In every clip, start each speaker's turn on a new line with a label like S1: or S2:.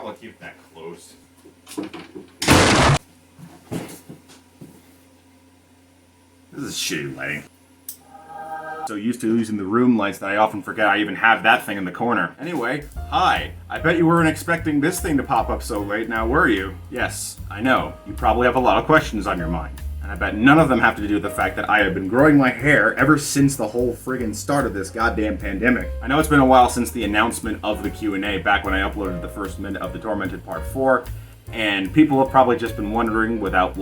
S1: I'll keep that closed. This is shitty lighting. So used to using the room lights that I often forget I even have that thing in the corner. Anyway, hi. I bet you weren't expecting this thing to pop up so late, now were you? Yes, I know. You probably have a lot of questions on your mind. And I bet none of them have to do with the fact that I have been growing my hair ever since the whole friggin' start of this goddamn pandemic. I know it's been a while since the announcement of the Q&A back when I uploaded the first minute of The Tormented Part 4, and people have probably just been wondering without,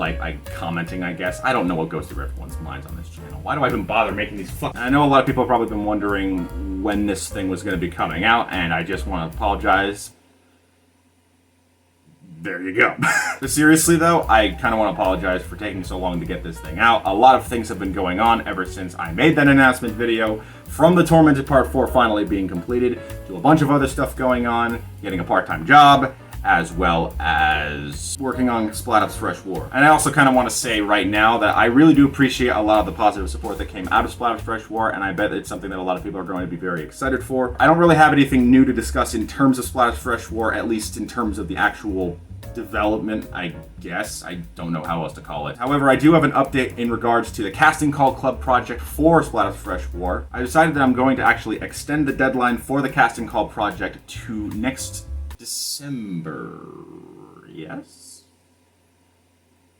S1: commenting, I guess. I don't know what goes through everyone's minds on this channel. Why do I even bother making these I know a lot of people have probably been wondering when this thing was going to be coming out, and I just want to apologize. There you go. But seriously though, I kind of want to apologize for taking so long to get this thing out. A lot of things have been going on ever since I made that announcement video, from the Tormented Part 4 finally being completed, to a bunch of other stuff going on, getting a part-time job, as well as working on Splat Ops Fresh War. And I also kind of want to say right now that I really do appreciate a lot of the positive support that came out of Splat Ops Fresh War, and I bet it's something that a lot of people are going to be very excited for. I don't really have anything new to discuss in terms of Splat Ops Fresh War, at least in terms of the actual development, I guess. I don't know how else to call it. However, I do have an update in regards to the Casting Call Club project for Splat Ops Fresh War. I decided that I'm going to actually extend the deadline for the Casting Call project to next December, yes?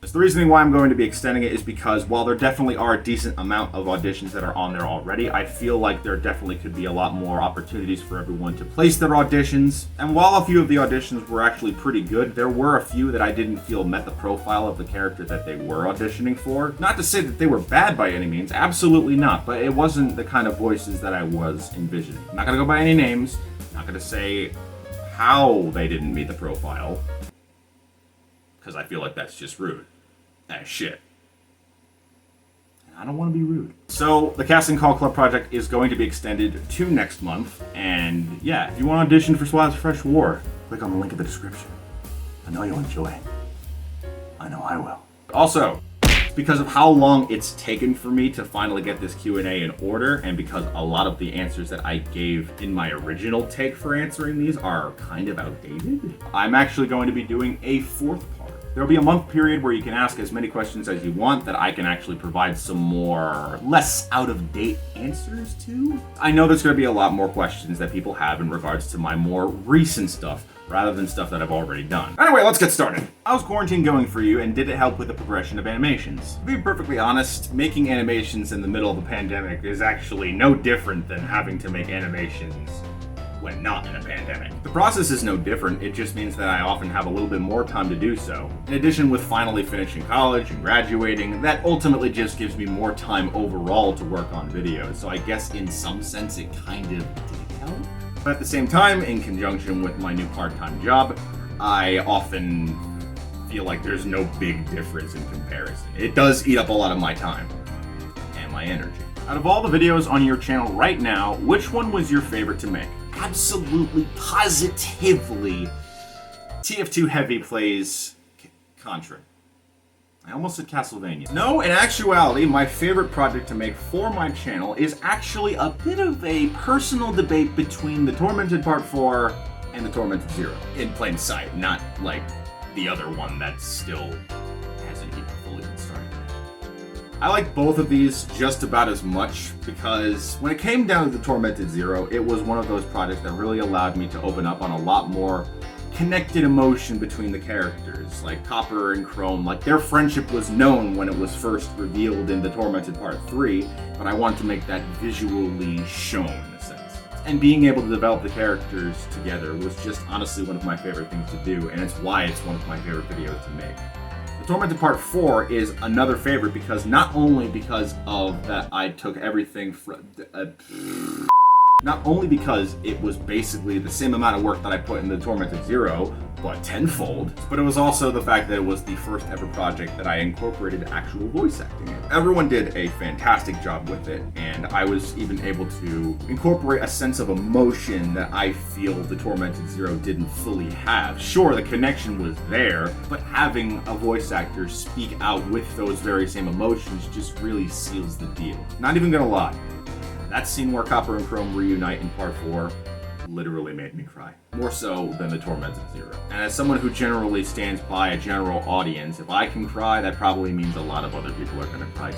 S1: The reasoning why I'm going to be extending it is because while there definitely are a decent amount of auditions that are on there already, I feel like there definitely could be a lot more opportunities for everyone to place their auditions. And while a few of the auditions were actually pretty good, there were a few that I didn't feel met the profile of the character that they were auditioning for. Not to say that they were bad by any means, absolutely not, but it wasn't the kind of voices that I was envisioning. I'm not gonna go by any names, not gonna say how they didn't meet the profile, because I feel like that's just rude as shit. And I don't want to be rude. So the Casting Call Club project is going to be extended to next month, and yeah, if you want to audition for Splat Ops Fresh War, click on the link in the description. I know you'll enjoy it. I know I will. Also, because of how long it's taken for me to finally get this Q&A in order, and because a lot of the answers that I gave in my original take for answering these are kind of outdated, I'm actually going to be doing a fourth part. There'll be a month period where you can ask as many questions as you want that I can actually provide some more, less out-of-date answers to. I know there's going to be a lot more questions that people have in regards to my more recent stuff, rather than stuff that I've already done. Anyway, let's get started. How's quarantine going for you, and did it help with the progression of animations? To be perfectly honest, making animations in the middle of the pandemic is actually no different than having to make animations when not in a pandemic. The process is no different, it just means that I often have a little bit more time to do so. In addition, with finally finishing college and graduating, that ultimately just gives me more time overall to work on videos, so I guess in some sense it kind of did help. But at the same time, in conjunction with my new part-time job, I often feel like there's no big difference in comparison. It does eat up a lot of my time and my energy. Out of all the videos on your channel right now, which one was your favorite to make? Absolutely, positively, TF2 Heavy plays Contra. I almost said Castlevania. No, in actuality, my favorite project to make for my channel is actually a bit of a personal debate between the Tormented Part 4 and the Tormented Zero. In plain sight, not like the other one that still hasn't even fully been started. I like both of these just about as much because when it came down to the Tormented Zero, it was one of those projects that really allowed me to open up on a lot more connected emotion between the characters, like Copper and Chrome. Like, their friendship was known when it was first revealed in the Tormented Part 3, but I wanted to make that visually shown, in a sense. And being able to develop the characters together was just honestly one of my favorite things to do, and it's why it's one of my favorite videos to make. The Tormented Part 4 is another favorite because not only because of that I took everything from... not only because it was basically the same amount of work that I put in the Tormented Zero, but tenfold, but it was also the fact that it was the first ever project that I incorporated actual voice acting in. Everyone did a fantastic job with it, and I was even able to incorporate a sense of emotion that I feel the Tormented Zero didn't fully have. Sure, the connection was there, but having a voice actor speak out with those very same emotions just really seals the deal. Not even gonna lie. That scene where Copper and Chrome reunite in Part 4 literally made me cry. More so than the Tormented Zero. And as someone who generally stands by a general audience, if I can cry, that probably means a lot of other people are gonna cry too.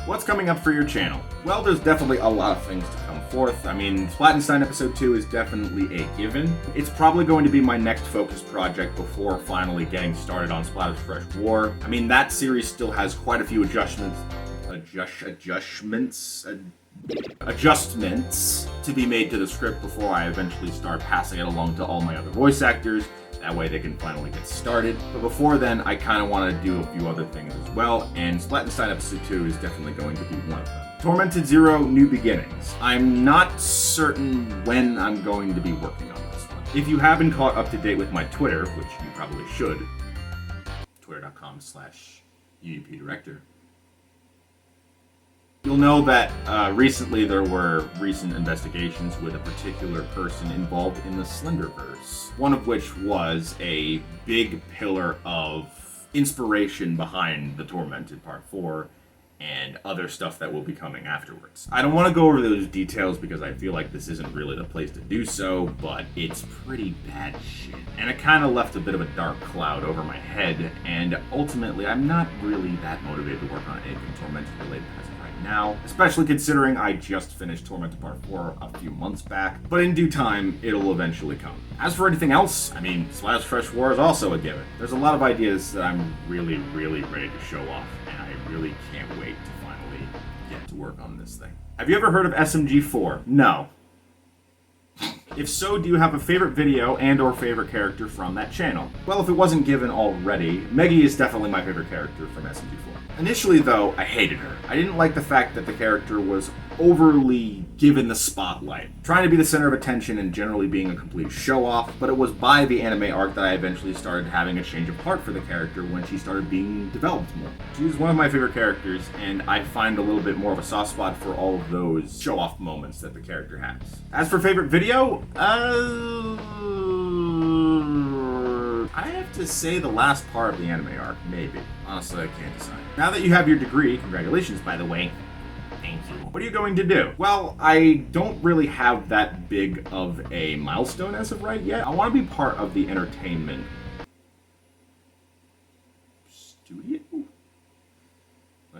S1: What's coming up for your channel? Well, there's definitely a lot of things to come forth. I mean, Splattenstein Episode 2 is definitely a given. It's probably going to be my next focus project before finally getting started on Splat Ops Fresh War. I mean, that series still has quite a few adjustments to be made to the script before I eventually start passing it along to all my other voice actors. That way they can finally get started. But before then, I kind of want to do a few other things as well, and Splattenstein Episode 2 is definitely going to be one of them. Tormented Zero, New Beginnings. I'm not certain when I'm going to be working on this one. If you haven't caught up to date with my Twitter, which you probably should, twitter.com/UEPdirector, you'll know that recently there were recent investigations with a particular person involved in the Slenderverse, one of which was a big pillar of inspiration behind the Tormented Part 4 and other stuff that will be coming afterwards. I don't want to go over those details because I feel like this isn't really the place to do so, but it's pretty bad shit. And it kind of left a bit of a dark cloud over my head, and ultimately I'm not really that motivated to work on anything Tormented related as of right now, especially considering I just finished Tormented Part 4 a few months back, but in due time, it'll eventually come. As for anything else, I mean, Splat Ops Fresh War is also a given. There's a lot of ideas that I'm really ready to show off, and I really can't wait to finally get to work on this thing. Have you ever heard of SMG4? No. If so, do you have a favorite video and or favorite character from that channel? Well, if it wasn't given already, Meggy is definitely my favorite character from SMG4. Initially, though, I hated her. I didn't like the fact that the character was overly given the spotlight, trying to be the center of attention and generally being a complete show-off, but it was by the anime arc that I eventually started having a change of heart for the character when she started being developed more. She was one of my favorite characters, and I find a little bit more of a soft spot for all of those show-off moments that the character has. As for favorite video, I have to say the last part of the anime arc, maybe. Honestly, I can't decide. Now that you have your degree, congratulations by the way, thank you. What are you going to do? Well, I don't really have that big of a milestone as of right yet. I want to be part of the entertainment studio?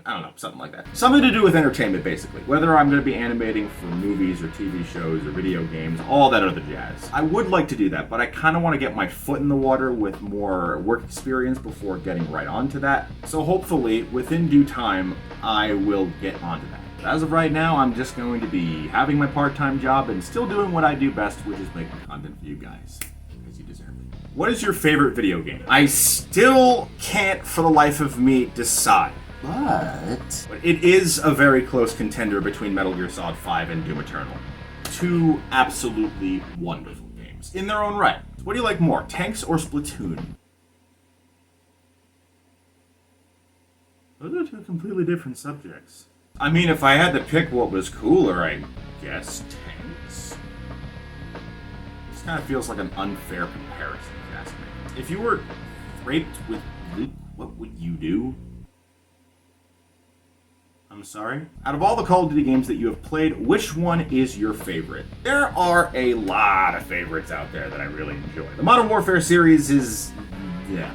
S1: I don't know, something like that. Something to do with entertainment, basically. Whether I'm going to be animating for movies or TV shows or video games, all that other jazz. I would like to do that, but I kind of want to get my foot in the water with more work experience before getting right onto that. So hopefully, within due time, I will get onto that. But as of right now, I'm just going to be having my part-time job and still doing what I do best, which is making content for you guys. Because you deserve it. What is your favorite video game? I still can't, for the life of me, decide. But it is a very close contender between Metal Gear Solid 5 and Doom Eternal. Two absolutely wonderful games in their own right. What do you like more, Tanks or Splatoon? Those are two completely different subjects. I mean, if I had to pick what was cooler, I guess Tanks. This kind of feels like an unfair comparison, if you ask me. If you were raped with Luke, what would you do? I'm sorry? Out of all the Call of Duty games that you have played, which one is your favorite? There are a lot of favorites out there that I really enjoy. The Modern Warfare series is...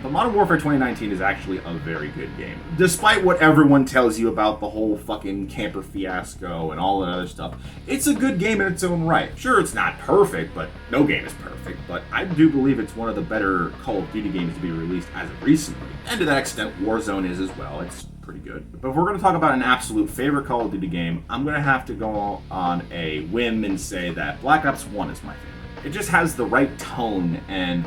S1: but Modern Warfare 2019 is actually a very good game. Despite what everyone tells you about the whole fucking camper fiasco and all that other stuff, it's a good game in its own right. Sure, it's not perfect, but no game is perfect, but I do believe it's one of the better Call of Duty games to be released as of recently. And to that extent, Warzone is as well. It's pretty good. But if we're going to talk about an absolute favorite Call of Duty game, I'm going to have to go on a whim and say that Black Ops 1 is my favorite. It just has the right tone and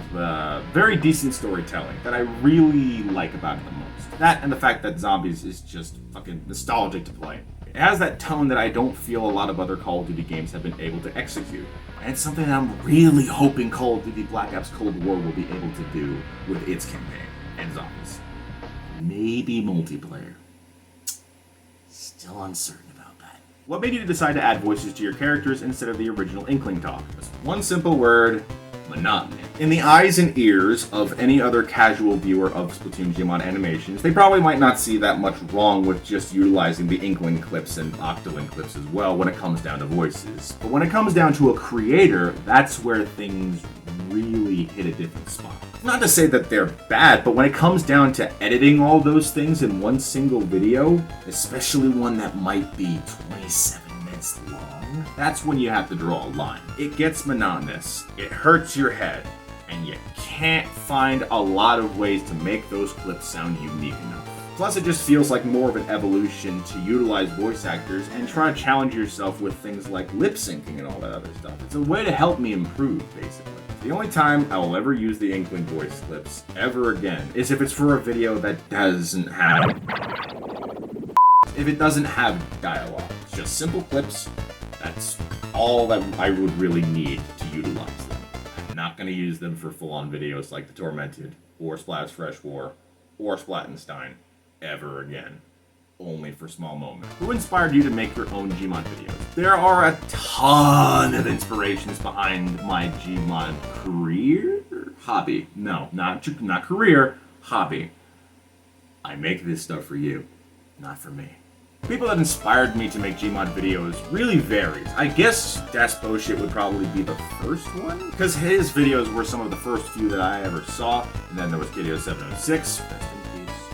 S1: very decent storytelling that I really like about it the most. That and the fact that zombies is just fucking nostalgic to play. It has that tone that I don't feel a lot of other Call of Duty games have been able to execute. And it's something that I'm really hoping Call of Duty Black Ops Cold War will be able to do with its campaign and zombies. Maybe multiplayer. Still uncertain about that. What made you decide to add voices to your characters instead of the original Inkling talk? Just one simple word, monotony. In the eyes and ears of any other casual viewer of Splatoon Gmod animations, they probably might not see that much wrong with just utilizing the Inkling clips and Octoling clips as well when it comes down to voices. But when it comes down to a creator, that's where things really hit a different spot. Not to say that they're bad, but when it comes down to editing all those things in one single video, especially one that might be 27 minutes long, that's when you have to draw a line. It gets monotonous, it hurts your head, and you can't find a lot of ways to make those clips sound unique enough. Plus, it just feels like more of an evolution to utilize voice actors and try to challenge yourself with things like lip syncing and all that other stuff. It's a way to help me improve, basically. The only time I will ever use the Inkling voice clips ever again is if it's for a video that doesn't have... If it doesn't have dialogue. It's just simple clips. That's all that I would really need to utilize them. I'm not going to use them for full-on videos like The Tormented, or Splat's Fresh War, or Splattenstein ever again. Only for small moments. Who inspired you to make your own Gmod videos? There are a ton of inspirations behind my Gmod career? Hobby. No, not career, hobby. I make this stuff for you, not for me. People that inspired me to make Gmod videos really varies. I guess Dasposhit would probably be the first one, because his videos were some of the first few that I ever saw, and then there was Kiddo 706,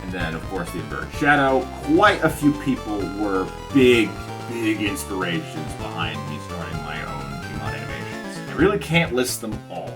S1: and then, of course, the Inverted Shadow. Quite a few people were big inspirations behind me starting my own Gmod animations. I really can't list them all,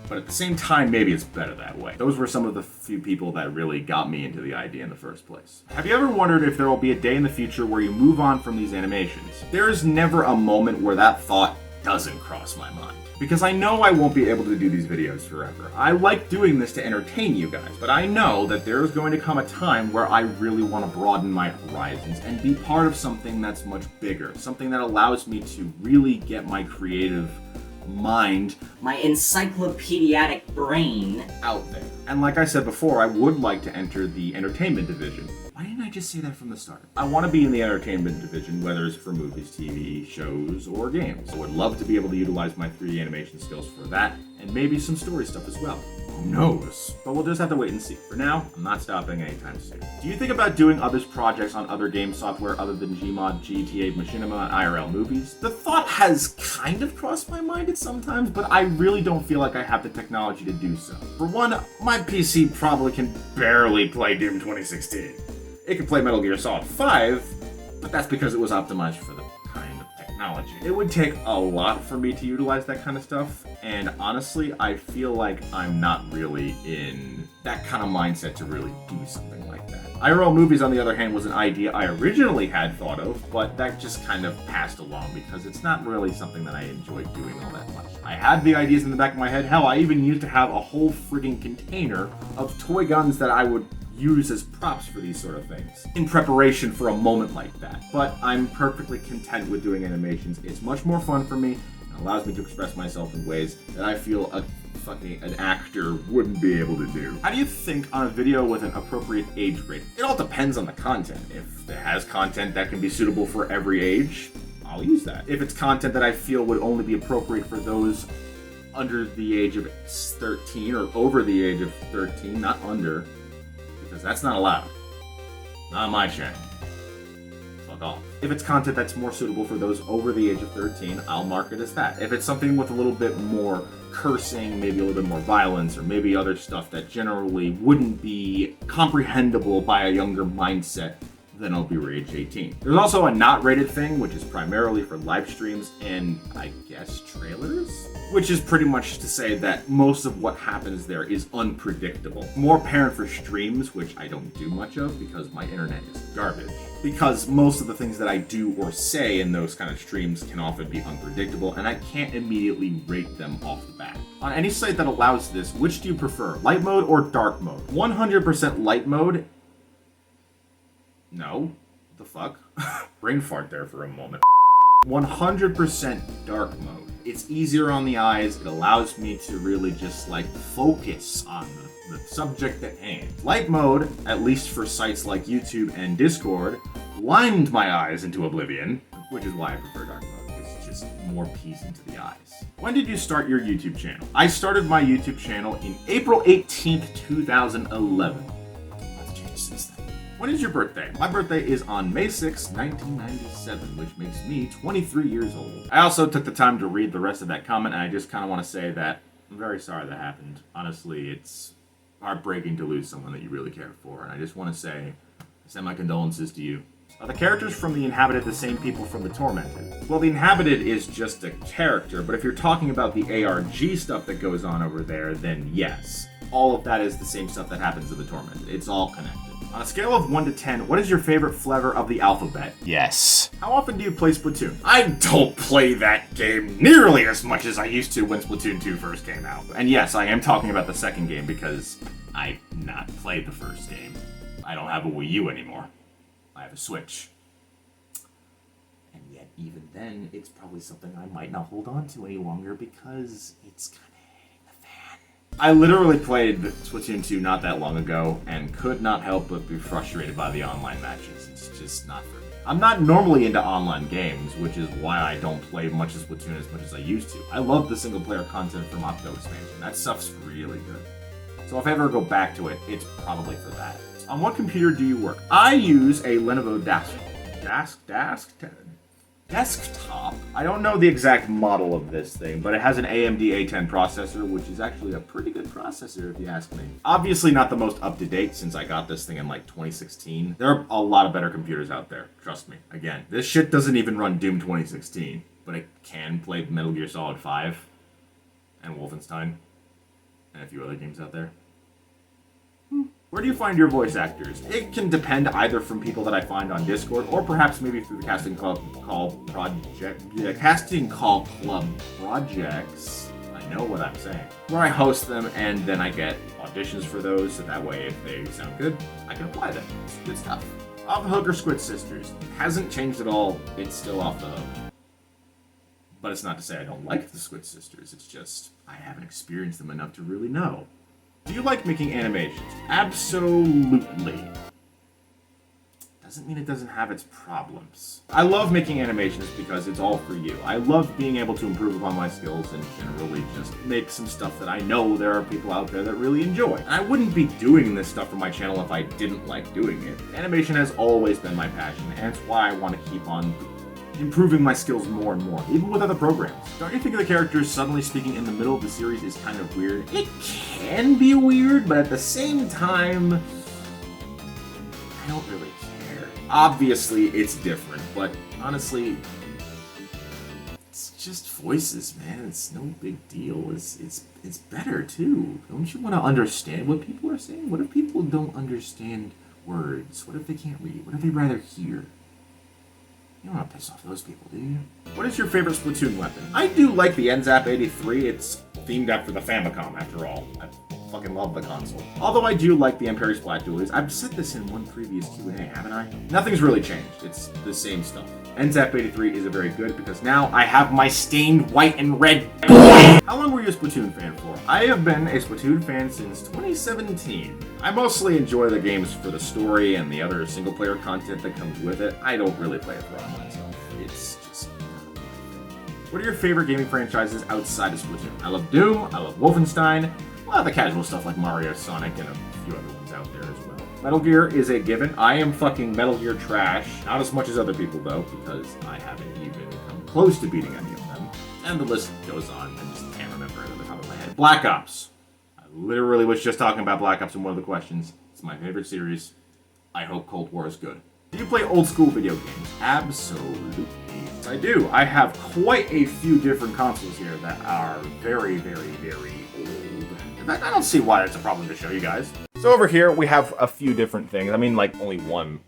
S1: but at the same time, maybe it's better that way. Those were some of the few people that really got me into the idea in the first place. Have you ever wondered if there will be a day in the future where you move on from these animations? There is never a moment where that thought doesn't cross my mind. Because I know I won't be able to do these videos forever. I like doing this to entertain you guys, but I know that there is going to come a time where I really want to broaden my horizons and be part of something that's much bigger, something that allows me to really get my creative mind,
S2: my encyclopedic brain,
S1: out there. And like I said before, I would like to enter the entertainment division. Why didn't I just say that from the start? I want to be in the entertainment division, whether it's for movies, TV, shows, or games. I would love to be able to utilize my 3D animation skills for that, and maybe some story stuff as well. Who knows? But we'll just have to wait and see. For now, I'm not stopping anytime soon. Do you think about doing other projects on other game software other than Gmod, GTA, Machinima, and IRL movies? The thought has kind of crossed my mind at some times, but I really don't feel like I have the technology to do so. For one, my PC probably can barely play Doom 2016. It can play Metal Gear Solid 5, but that's because it was optimized for the kind of technology. It would take a lot for me to utilize that kind of stuff, and honestly, I feel like I'm not really in that kind of mindset to really do something like that. IRL movies, on the other hand, was an idea I originally had thought of, but that just kind of passed along because it's not really something that I enjoy doing all that much. I had the ideas in the back of my head. Hell, I even used to have a whole freaking container of toy guns that I would use as props for these sort of things in preparation for a moment like that. But I'm perfectly content with doing animations. It's much more fun for me and allows me to express myself in ways that I feel an actor wouldn't be able to do. How do you think on a video with an appropriate age rating? It all depends on the content. If it has content that can be suitable for every age, I'll use that. If it's content that I feel would only be appropriate for those under the age of 13 or over the age of 13, not under, because that's not allowed. Not on my channel. Fuck off. If it's content that's more suitable for those over the age of 13, I'll mark it as that. If it's something with a little bit more cursing, maybe a little bit more violence, or maybe other stuff that generally wouldn't be comprehensible by a younger mindset, then I'll be rated 18. There's also a not rated thing, which is primarily for live streams and I guess trailers, which is pretty much to say that most of what happens there is unpredictable. More apparent for streams, which I don't do much of because my internet is garbage. Because most of the things that I do or say in those kind of streams can often be unpredictable, and I can't immediately rate them off the bat. On any site that allows this, which do you prefer, light mode or dark mode? 100% light mode. No. What the fuck? Brain fart there for a moment. 100% dark mode. It's easier on the eyes. It allows me to really just focus on the subject at hand. Light mode, at least for sites like YouTube and Discord, blind my eyes into oblivion, which is why I prefer dark mode. It's just more peace into the eyes. When did you start your YouTube channel? I started my YouTube channel in April 18th, 2011. Let's change since then. When is your birthday? My birthday is on May 6, 1997, which makes me 23 years old. I also took the time to read the rest of that comment, and I just kind of want to say that I'm very sorry that happened. Honestly, it's heartbreaking to lose someone that you really care for, and I just want to send my condolences to you. Are the characters from The Inhabited the same people from The Tormented? Well, The Inhabited is just a character, but if you're talking about the ARG stuff that goes on over there, then yes. All of that is the same stuff that happens in The Tormented. It's all connected. On a scale of 1 to 10, what is your favorite flavor of the alphabet? Yes. How often do you play Splatoon? I don't play that game nearly as much as I used to when Splatoon 2 first came out. And yes, I am talking about the second game because I not played the first game. I don't have a Wii U anymore. I have a Switch. And yet, even then, it's probably something I might not hold on to any longer because it's kind of hitting the fan. I literally played Splatoon 2 not that long ago and could not help but be frustrated by the online matches. It's just not for me. I'm not normally into online games, which is why I don't play much of Splatoon as much as I used to. I love the single-player content from Octo Expansion. That stuff's really good. So if I ever go back to it, it's probably for that. On what computer do you work? I use a Lenovo desktop. I don't know the exact model of this thing, but it has an AMD A10 processor, which is actually a pretty good processor if you ask me. Obviously not the most up-to-date since I got this thing in like 2016. There are a lot of better computers out there, trust me. Again, this shit doesn't even run Doom 2016, but it can play Metal Gear Solid 5 and Wolfenstein and a few other games out there. Where do you find your voice actors? It can depend either from people that I find on Discord or perhaps maybe through the casting call club projects. I know what I'm saying. Where I host them and then I get auditions for those, so that way if they sound good, I can apply them. It's good stuff. Off the Hook or Squid Sisters? It hasn't changed at all. It's still Off the Hook. But it's not to say I don't like the Squid Sisters. It's just I haven't experienced them enough to really know. Do you like making animations? Absolutely. Doesn't mean it doesn't have its problems. I love making animations because it's all for you. I love being able to improve upon my skills and generally just make some stuff that I know there are people out there that really enjoy. And I wouldn't be doing this stuff for my channel if I didn't like doing it. Animation has always been my passion, and it's why I want to keep on improving my skills more and more, even with other programs. Don't you think the characters suddenly speaking in the middle of the series is kind of weird? It can be weird, but at the same time, I don't really care. Obviously, it's different, but honestly, it's just voices, man. It's no big deal. It's better, too. Don't you want to understand what people are saying? What if people don't understand words? What if they can't read? What if they'd rather hear? You don't want to piss off those people, do you? What is your favorite Splatoon weapon? I do like the NZAP 83. It's themed after the Famicom, after all. I fucking love the console. Although I do like the Imperi Splat dualies. I've said this in one previous Q&A, haven't I? Nothing's really changed. It's the same stuff. NZAP 83 is a very good because now I have my stained white and red boy! How long were you a Splatoon fan for? I have been a Splatoon fan since 2017. I mostly enjoy the games for the story and the other single-player content that comes with it. I don't really play it for myself. It's just... What are your favorite gaming franchises outside of Splatoon? I love Doom, I love Wolfenstein, a lot of the casual stuff like Mario, Sonic, and a few other ones out there as well. Metal Gear is a given. I am fucking Metal Gear trash. Not as much as other people, though, because I haven't even come close to beating any of them. And the list goes on. I just can't remember it on the top of my head. Black Ops. I literally was just talking about Black Ops in one of the questions. It's my favorite series. I hope Cold War is good. Do you play old school video games? Absolutely. I do. I have quite a few different consoles here that are very, very, very old. In fact, I don't see why it's a problem to show you guys. So over here, we have a few different things. I mean, like, only one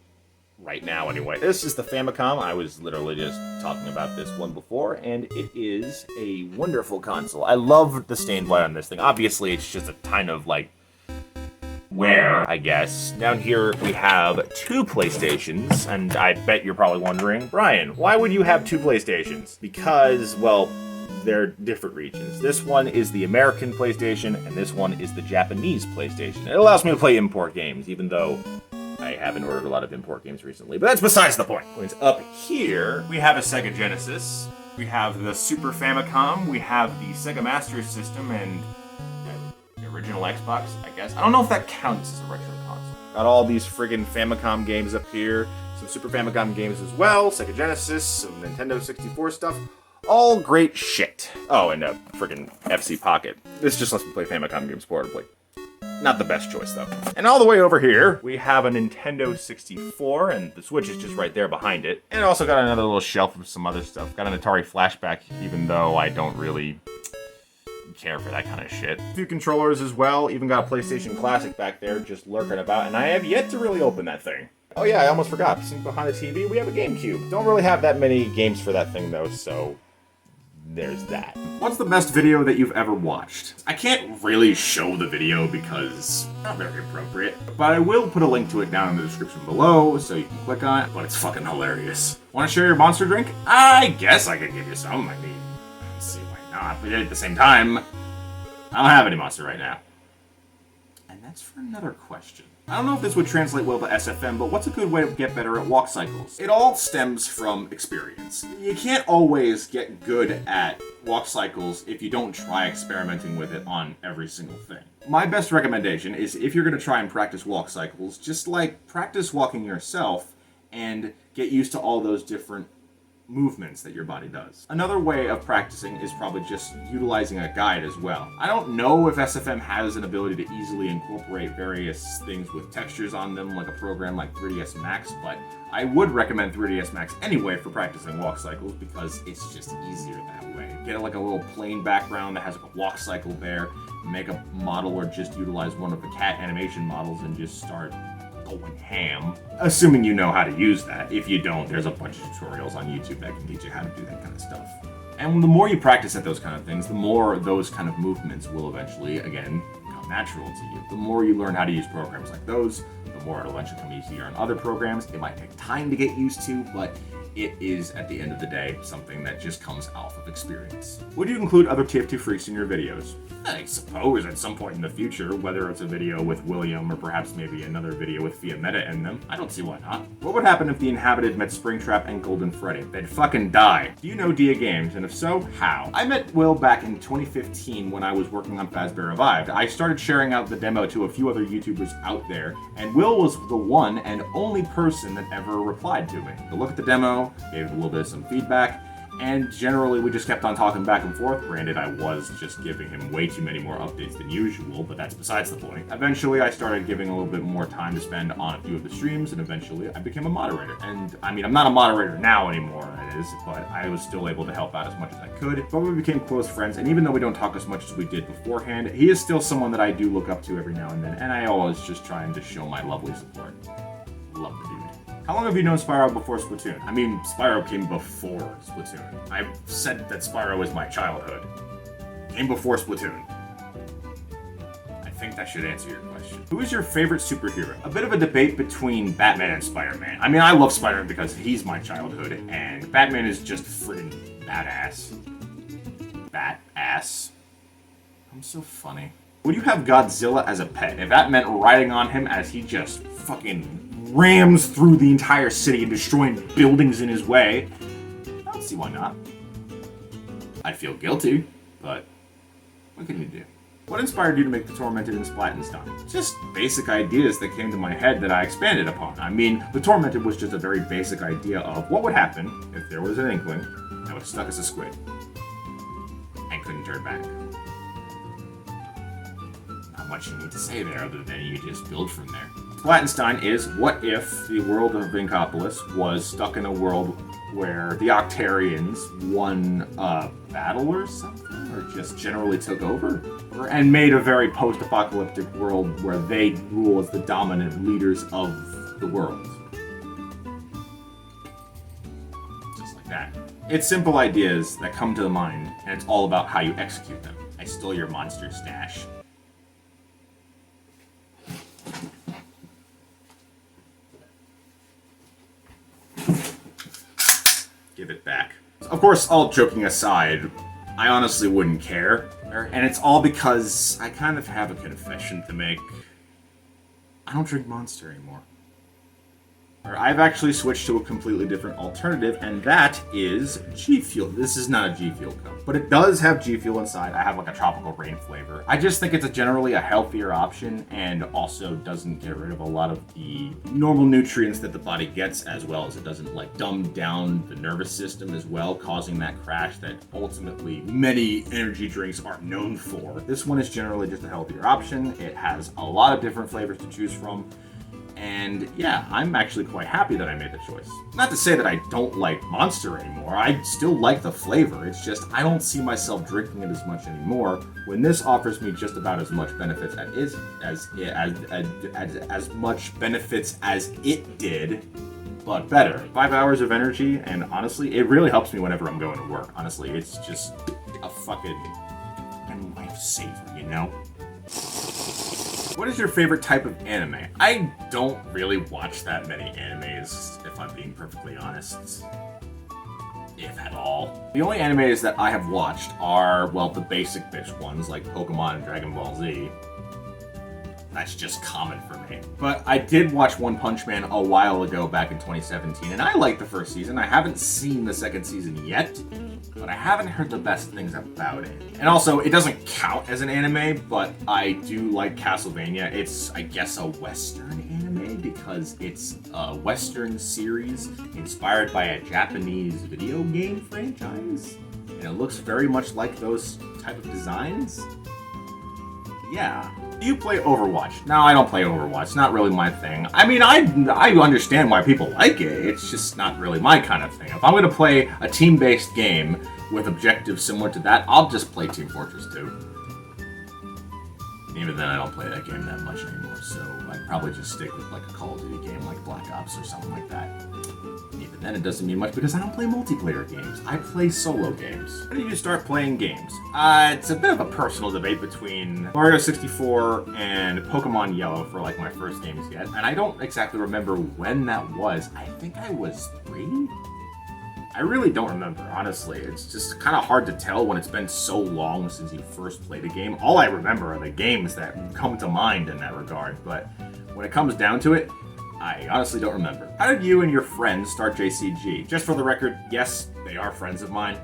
S1: right now, anyway. This is the Famicom. I was literally just talking about this one before, and it is a wonderful console. I love the stained white on this thing. Obviously, it's just a kind of, like, wear, I guess. Down here, we have two PlayStations, and I bet you're probably wondering, Brian, why would you have two PlayStations? Because, well, they're different regions. This one is the American PlayStation, and this one is the Japanese PlayStation. It allows me to play import games, even though I haven't ordered a lot of import games recently. But that's besides the point. Up here, we have a Sega Genesis. We have the Super Famicom, we have the Sega Master System, and the original Xbox, I guess. I don't know if that counts as a retro console. Got all these friggin' Famicom games up here, some Super Famicom games as well, Sega Genesis, some Nintendo 64 stuff. All great shit. Oh, and a friggin' FC Pocket. This just lets me play Famicom games portably. Not the best choice, though. And all the way over here, we have a Nintendo 64, and the Switch is just right there behind it. And also got another little shelf of some other stuff. Got an Atari Flashback, even though I don't really care for that kind of shit. A few controllers as well. Even got a PlayStation Classic back there just lurking about, and I have yet to really open that thing. Oh yeah, I almost forgot. Sitting behind the TV, we have a GameCube. Don't really have that many games for that thing, though, so there's that. What's the best video that you've ever watched? I can't really show the video because it's not very appropriate, but I will put a link to it down in the description below so you can click on it, but it's fucking hilarious. Want to share your monster drink? I guess I could give you some. I mean, let's see why not, but at the same time, I don't have any monster right now. And that's for another question. I don't know if this would translate well to SFM, but what's a good way to get better at walk cycles? It all stems from experience. You can't always get good at walk cycles if you don't try experimenting with it on every single thing. My best recommendation is if you're going to try and practice walk cycles, just like practice walking yourself and get used to all those different movements that your body does. Another way of practicing is probably just utilizing a guide as well. I don't know if SFM has an ability to easily incorporate various things with textures on them like a program like 3ds Max, but I would recommend 3ds Max anyway for practicing walk cycles because it's just easier that way. Get like a little plain background that has like a walk cycle there, make a model or just utilize one of the cat animation models and just start going ham, assuming you know how to use that. If you don't, there's a bunch of tutorials on YouTube that can teach you how to do that kind of stuff. And the more you practice at those kind of things, the more those kind of movements will eventually, again, come natural to you. The more you learn how to use programs like those, the more it'll eventually come easier on other programs. It might take time to get used to, but it is, at the end of the day, something that just comes off of experience. Would you include other TF2 freaks in your videos? I suppose at some point in the future, whether it's a video with William or perhaps maybe another video with Fiametta in them. I don't see why not. What would happen if the Inhabited met Springtrap and Golden Freddy? They'd fucking die. Do you know Dia Games? And if so, how? I met Will back in 2015 when I was working on Fazbear Revived. I started sharing out the demo to a few other YouTubers out there, and Will was the one and only person that ever replied to me. I looked at the demo, gave it a little bit of some feedback, and generally we just kept on talking back and forth. Granted, I was just giving him way too many more updates than usual, but that's besides the point. Eventually, I started giving a little bit more time to spend on a few of the streams, and eventually I became a moderator. And I mean, I'm not a moderator now anymore, that is, but I was still able to help out as much as I could. But we became close friends, and even though we don't talk as much as we did beforehand, he is still someone that I do look up to every now and then, and I always just try and just show my lovely support. Love the dude. How long have you known Spyro before Splatoon? I mean, Spyro came before Splatoon. I've said that Spyro is my childhood. Came before Splatoon. I think that should answer your question. Who is your favorite superhero? A bit of a debate between Batman and Spider-Man. I mean, I love Spider-Man because he's my childhood, and Batman is just friggin' badass. Bat-ass. I'm so funny. Would you have Godzilla as a pet? If that meant riding on him as he just fucking rams through the entire city and destroying buildings in his way, I don't see why not. I feel guilty, but what can you do? What inspired you to make the Tormented and Splattenstein? Just basic ideas that came to my head that I expanded upon. I mean, the Tormented was just a very basic idea of what would happen if there was an inkling that was stuck as a squid and couldn't turn back. Not much you need to say there other than you just build from there. Splattenstein is, what if the world of Vinkopolis was stuck in a world where the Octarians won a battle or something, or just generally took over, and made a very post-apocalyptic world where they rule as the dominant leaders of the world. Just like that. It's simple ideas that come to the mind, and it's all about how you execute them. I stole your monster stash. Give it back. Of course, all joking aside, I honestly wouldn't care. And it's all because I kind of have a confession to make. I don't drink Monster anymore. I've actually switched to a completely different alternative, and that is G Fuel. This is not a G Fuel cup, but it does have G Fuel inside. I have like a tropical rain flavor. I just think it's generally a healthier option and also doesn't get rid of a lot of the normal nutrients that the body gets, as well as it doesn't like dumb down the nervous system as well, causing that crash that ultimately many energy drinks are known for. This one is generally just a healthier option. It has a lot of different flavors to choose from. And yeah, I'm actually quite happy that I made the choice. Not to say that I don't like Monster anymore. I still like the flavor. It's just I don't see myself drinking it as much anymore when this offers me just about as much benefits as much benefits as it did, but better. 5 hours of energy, and honestly, it really helps me whenever I'm going to work. Honestly, it's just a fucking lifesaver, you know? What is your favorite type of anime? I don't really watch that many animes, if I'm being perfectly honest. If at all. The only animes that I have watched are, well, the basic bitch ones like Pokemon and Dragon Ball Z. That's just common for me. But I did watch One Punch Man a while ago back in 2017, and I liked the first season. I haven't seen the second season yet, but I haven't heard the best things about it. And also, it doesn't count as an anime, but I do like Castlevania. It's, I guess, a Western anime because it's a Western series inspired by a Japanese video game franchise. And it looks very much like those type of designs. Yeah. Do you play Overwatch? No, I don't play Overwatch. It's not really my thing. I mean, I understand why people like it. It's just not really my kind of thing. If I'm going to play a team-based game with objectives similar to that, I'll just play Team Fortress 2. Even then, I don't play that game that much anymore, so I'd probably just stick with like a Call of Duty game like Black Ops or something like that. Even then, it doesn't mean much because I don't play multiplayer games. I play solo games. When did you start playing games? It's a bit of a personal debate between Mario 64 and Pokemon Yellow for like my first games yet, and I don't exactly remember when that was. I think I was 3? I really don't remember, honestly. It's just kind of hard to tell when it's been so long since you first played a game. All I remember are the games that come to mind in that regard, but when it comes down to it, I honestly don't remember. How did you and your friends start JCG? Just for the record, yes, they are friends of mine.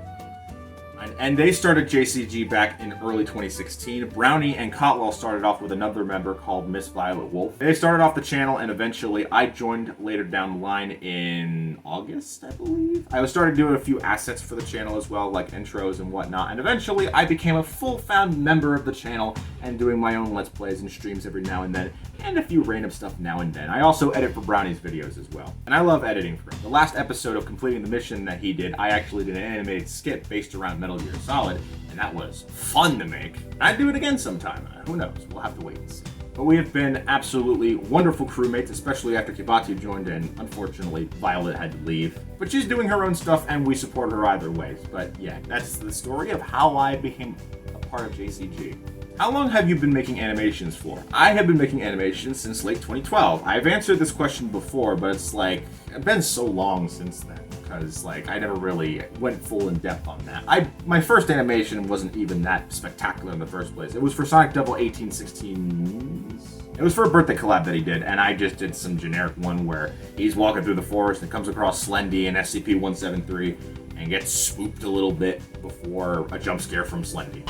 S1: And they started JCG back in early 2016. Brownie and Cotwell started off with another member called Miss Violet Wolf. They started off the channel, and eventually I joined later down the line in August, I believe. I started doing a few assets for the channel as well, like intros and whatnot, and eventually I became a full-found member of the channel and doing my own Let's Plays and streams every now and then, and a few random stuff now and then. I also edit for Brownie's videos as well, and I love editing for him. The last episode of completing the mission that he did, I actually did an animated skit based around Metal Gear Solid, and that was fun to make. I'd do it again sometime. Who knows? We'll have to wait and see. But we have been absolutely wonderful crewmates, especially after Kibatu joined and unfortunately Violet had to leave. But she's doing her own stuff and we support her either way. But yeah, that's the story of how I became a part of JCG. How long have you been making animations for? I have been making animations since late 2012. I've answered this question before, but it's like, it's been so long since then. Because like I never really went full in depth on that. My first animation wasn't even that spectacular in the first place. It was for Sonic Double 1816. It was for a birthday collab that he did, and I just did some generic one where he's walking through the forest and comes across Slendy and SCP-173 and gets swooped a little bit before a jump scare from Slendy.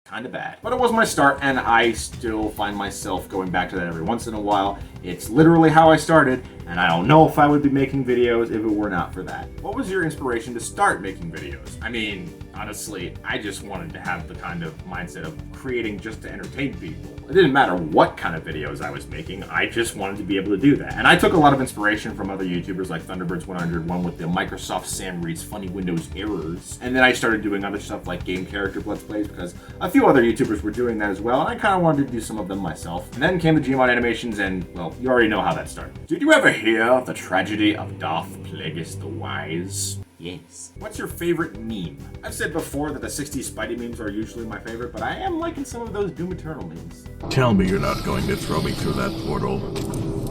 S1: Kinda bad. But it was my start, and I still find myself going back to that every once in a while. It's literally how I started, and I don't know if I would be making videos if it were not for that. What was your inspiration to start making videos? I mean, honestly, I just wanted to have the kind of mindset of creating just to entertain people. It didn't matter what kind of videos I was making, I just wanted to be able to do that. And I took a lot of inspiration from other YouTubers like Thunderbirds101 with the Microsoft Sam Reed's Funny Windows Errors. And then I started doing other stuff like game character Let's Plays because a few other YouTubers were doing that as well, and I kind of wanted to do some of them myself. And then came the Gmod animations, and, well, you already know how that started. Did you ever hear the tragedy of Darth Plagueis the Wise? Yes. What's your favorite meme? I've said before that the 60s Spidey memes are usually my favorite, but I am liking some of those Doom Eternal memes.
S3: Tell me you're not going to throw me through that portal.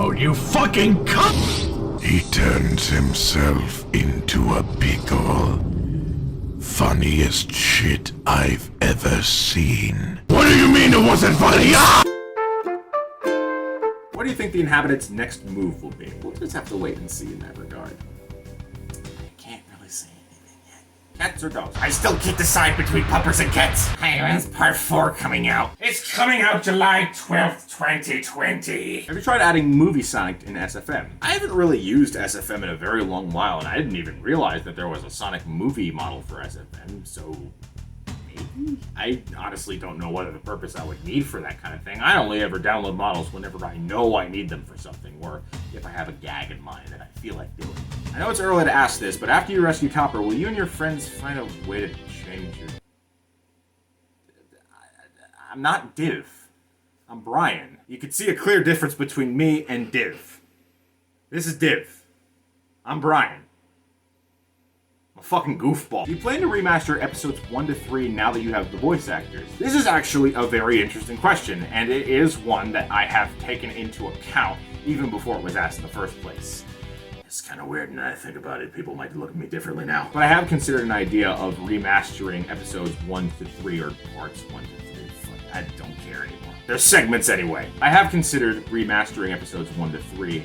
S3: Oh, you fucking cunt!
S4: He turns himself into a pickle. Funniest shit I've ever seen.
S3: What do you mean it wasn't funny? Ah!
S1: What do you think the inhabitants' next move will be? We'll just have to wait and see in that regard. I can't really say anything yet. Cats or dogs?
S5: I still can't decide between puppers and cats. Hey, when's part 4 coming out? It's coming out July 12th, 2020.
S1: Have you tried adding Movie Sonic in SFM? I haven't really used SFM in a very long while, and I didn't even realize that there was a Sonic movie model for SFM, so maybe? I honestly don't know what other purpose I would need for that kind of thing. I only ever download models whenever I know I need them for something, or if I have a gag in mind that I feel like doing. I know it's early to ask this, but after you rescue Copper, will you and your friends find a way to change your... I'm not Div. I'm Brian. You can see a clear difference between me and Div. This is Div. I'm Brian. I'm a fucking goofball. Do you plan to remaster episodes 1 to 3 now that you have the voice actors? This is actually a very interesting question, and it is one that I have taken into account even before it was asked in the first place. It's kind of weird, and I think about it, people might look at me differently now. But I have considered an idea of remastering episodes 1 to 3, or parts 1 to 3. I don't care anymore. They're segments anyway. I have considered remastering episodes 1 to 3.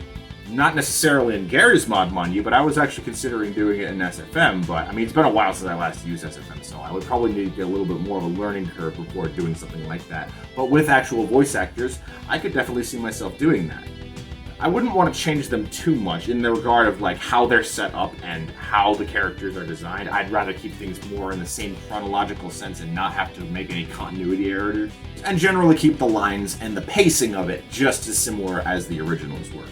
S1: Not necessarily in Gary's mod, mind you, but I was actually considering doing it in SFM, but I mean, it's been a while since I last used SFM, so I would probably need to get a little bit more of a learning curve before doing something like that. But with actual voice actors, I could definitely see myself doing that. I wouldn't want to change them too much in the regard of like how they're set up and how the characters are designed. I'd rather keep things more in the same chronological sense and not have to make any continuity errors. And generally keep the lines and the pacing of it just as similar as the originals were.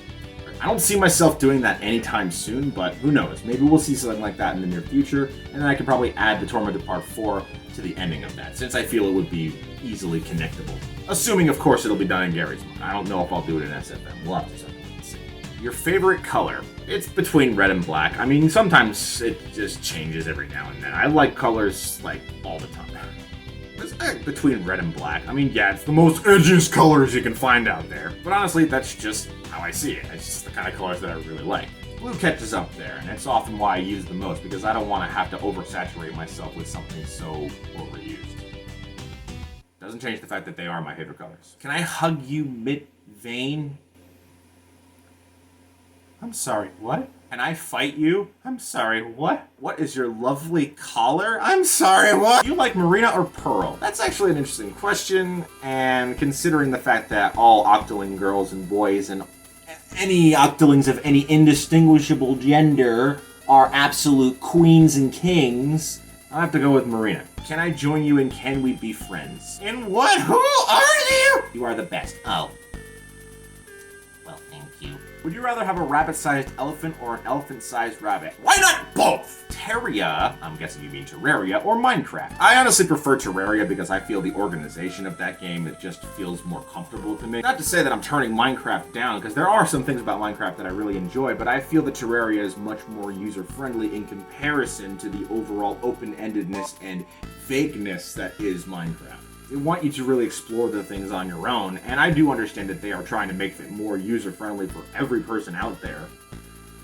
S1: I don't see myself doing that anytime soon, but who knows? Maybe we'll see something like that in the near future, and then I can probably add the Tormented Part 4 to the ending of that, since I feel it would be easily connectable. Assuming, of course, it'll be done in Gary's mod. I don't know if I'll do it in SFM. We'll have to check and see. Your favorite color? It's between red and black. I mean, sometimes it just changes every now and then. I like colors, like, all the time. It's between red and black. I mean, yeah, it's the most edgiest colors you can find out there. But honestly, that's just how I see it. It's just the kind of colors that I really like. Blue catches up there, and it's often why I use the most, because I don't want to have to oversaturate myself with something so overused. Doesn't change the fact that they are my favorite colors. Can I hug you mid-vein? I'm sorry, what? Can I fight you? I'm sorry, what? What is your lovely collar? I'm sorry, what? Do you like Marina or Pearl? That's actually an interesting question, and considering the fact that all Octoling girls and boys and any Octolings of any indistinguishable gender are absolute queens and kings, I'll have to go with Marina. Can I join you and can we be friends? And what? Who are you? You are the best. Oh. Well, thank you. Would you rather have a rabbit-sized elephant or an elephant-sized rabbit? Why not both? Terraria, I'm guessing you mean Terraria, or Minecraft. I honestly prefer Terraria because I feel the organization of that game, it just feels more comfortable to me. Not to say that I'm turning Minecraft down, because there are some things about Minecraft that I really enjoy, but I feel that Terraria is much more user-friendly in comparison to the overall open-endedness and vagueness that is Minecraft. They want you to really explore the things on your own, and I do understand that they are trying to make it more user-friendly for every person out there.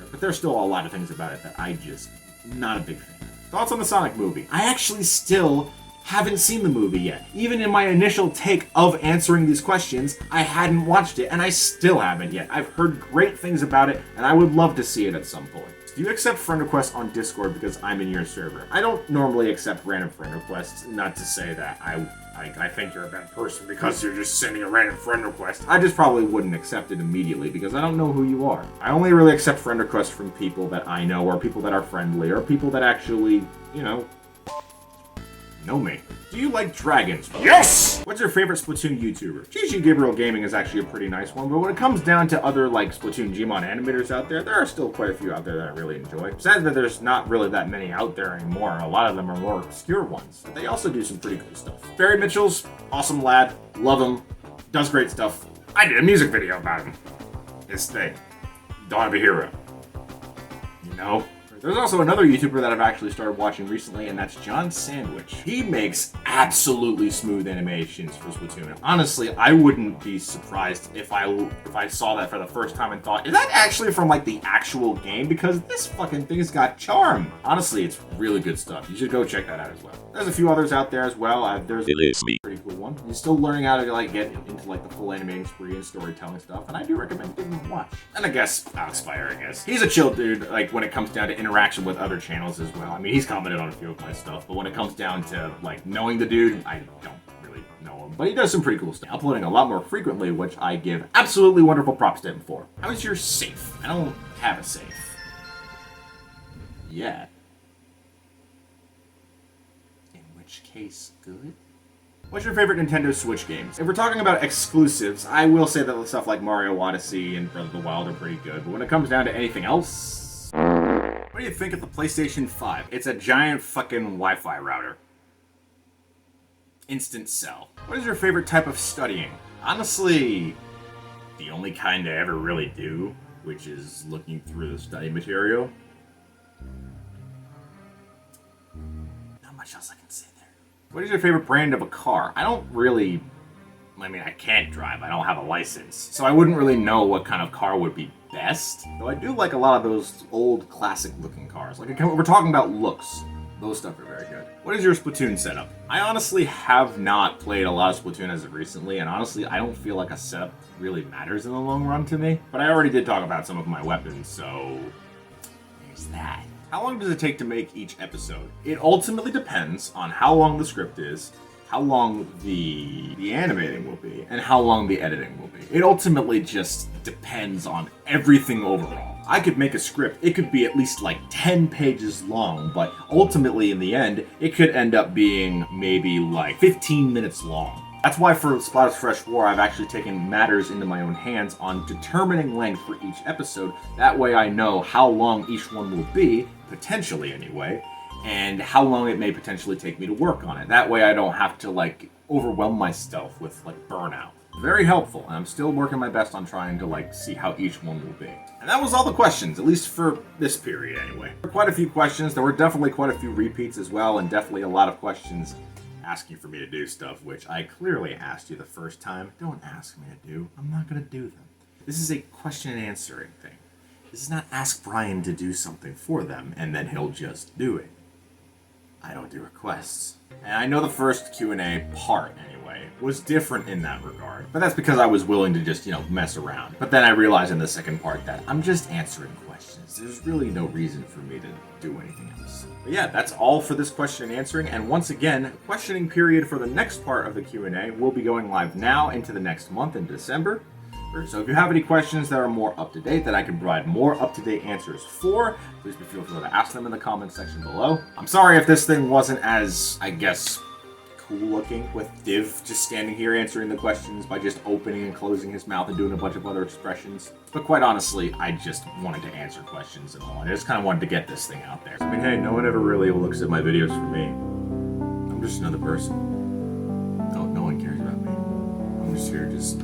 S1: But there's still a lot of things about it that I just, not a big fan. Thoughts on the Sonic movie? I actually still haven't seen the movie yet. Even in my initial take of answering these questions, I hadn't watched it, and I still haven't yet. I've heard great things about it, and I would love to see it at some point. Do you accept friend requests on Discord because I'm in your server? I don't normally accept random friend requests, not to say that I think you're a bad person because you're just sending a random friend request. I just probably wouldn't accept it immediately because I don't know who you are. I only really accept friend requests from people that I know, or people that are friendly, or people that actually, you know me. Do you like dragons? Yes! What's your favorite Splatoon YouTuber? GG Gabriel Gaming is actually a pretty nice one, but when it comes down to other like Splatoon Gmod animators out there, there are still quite a few out there that I really enjoy. Sad that there's not really that many out there anymore. A lot of them are more obscure ones, but they also do some pretty cool stuff. Barry Mitchell's awesome lad, love him, does great stuff. I did a music video about him. His thing. Don't have a hero. You know? There's also another YouTuber that I've actually started watching recently, and that's John Sandwich. He makes absolutely smooth animations for Splatoon. Honestly, I wouldn't be surprised if I saw that for the first time and thought, is that actually from like the actual game? Because this fucking thing's got charm. Honestly, it's really good stuff. You should go check that out as well. There's a few others out there as well. There's a pretty cool one. He's still learning how to like get into like the full animating spree and storytelling stuff, and I do recommend giving him a watch. And I guess Spyro, I guess. He's a chill dude, like when it comes down to interaction with other channels as well. I mean, he's commented on a few of my stuff, but when it comes down to like knowing the dude, I don't really know him. But he does some pretty cool stuff. Uploading a lot more frequently, which I give absolutely wonderful props to him for. How is your safe? I don't have a safe. Yet. In which case, good? What's your favorite Nintendo Switch games? If we're talking about exclusives, I will say that stuff like Mario Odyssey and Breath of the Wild are pretty good, but when it comes down to anything else... What do you think of the PlayStation 5? It's a giant fucking Wi-Fi router. Instant cell. What is your favorite type of studying? Honestly, the only kind I ever really do, which is looking through the study material. Not much else I can say there. What is your favorite brand of a car? I can't drive. I don't have a license. So I wouldn't really know what kind of car would be best. Though I do like a lot of those old classic looking cars. Like we're talking about looks. Those stuff are very good. What is your Splatoon setup? I honestly have not played a lot of Splatoon as of recently, and honestly, I don't feel like a setup really matters in the long run to me. But I already did talk about some of my weapons, so there's that. How long does it take to make each episode? It ultimately depends on how long the script is, how long the animating will be, and how long the editing will be. It ultimately just depends on everything overall. I could make a script, it could be at least like 10 pages long, but ultimately in the end, it could end up being maybe like 15 minutes long. That's why for Splat Ops Fresh War, I've actually taken matters into my own hands on determining length for each episode. That way I know how long each one will be, potentially anyway, and how long it may potentially take me to work on it. That way I don't have to like overwhelm myself with like burnout. Very helpful, and I'm still working my best on trying to like see how each one will be. And that was all the questions, at least for this period anyway. There were quite a few questions, there were definitely quite a few repeats as well, and definitely a lot of questions asking for me to do stuff, which I clearly asked you the first time. Don't ask me to do. I'm not going to do them. This is a question and answering thing. This is not ask Brian to do something for them, and then he'll just do it. I don't do requests. And I know the first Q&A part, anyway, was different in that regard. But that's because I was willing to just, mess around. But then I realized in the second part that I'm just answering questions. There's really no reason for me to do anything else. But yeah, that's all for this question and answering. And once again, questioning period for the next part of the Q&A will be going live now into the next month in December. So if you have any questions that are more up-to-date, that I can provide more up-to-date answers for, please feel free to ask them in the comments section below. I'm sorry if this thing wasn't as, I guess, cool-looking with Div just standing here answering the questions by just opening and closing his mouth and doing a bunch of other expressions. But quite honestly, I just wanted to answer questions and all. I just kind of wanted to get this thing out there. I mean, hey, no one ever really looks at my videos for me. I'm just another person. No one cares about me. I'm just here just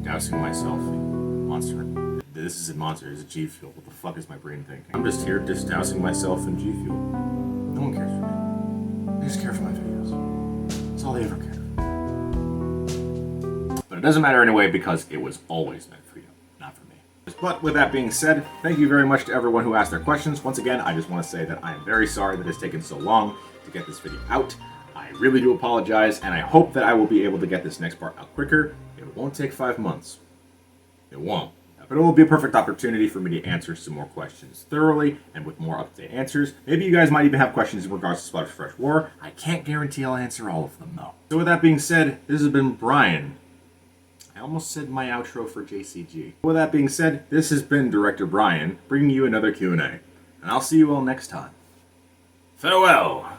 S1: dousing myself in Monster. This isn't Monster, it's G Fuel. What the fuck is my brain thinking? I'm just here just dousing myself in G Fuel. No one cares for me. They just care for my videos. That's all they ever care. But it doesn't matter anyway because it was always meant for you, not for me. But with that being said, thank you very much to everyone who asked their questions. Once again, I just want to say that I am very sorry that it's taken so long to get this video out. I really do apologize, and I hope that I will be able to get this next part out quicker. It won't take 5 months. It won't. But it will be a perfect opportunity for me to answer some more questions thoroughly and with more up-to-date answers. Maybe you guys might even have questions in regards to Splat Ops Fresh War. I can't guarantee I'll answer all of them, though. So with that being said, this has been Brian. I almost said my outro for JCG. With that being said, this has been Director Brian, bringing you another Q&A. And I'll see you all next time. Farewell!